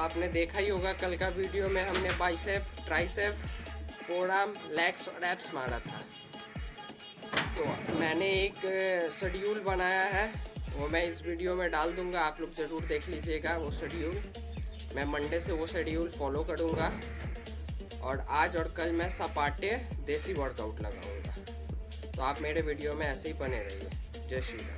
आपने देखा ही होगा कल का वीडियो में हमने बाइसेप, ट्राइसेप, फोरआर्म, लेग्स और एब्स मारा था। तो मैंने एक शेड्यूल बनाया है, वो मैं इस वीडियो में डाल दूंगा, आप लोग ज़रूर देख लीजिएगा वो शेड्यूल। मैं मंडे से वो शेड्यूल फॉलो करूंगा और आज और कल मैं सपाटे देसी वर्कआउट लगाऊंगा। तो आप मेरे वीडियो में ऐसे ही बने रहिए। जय श्री राम।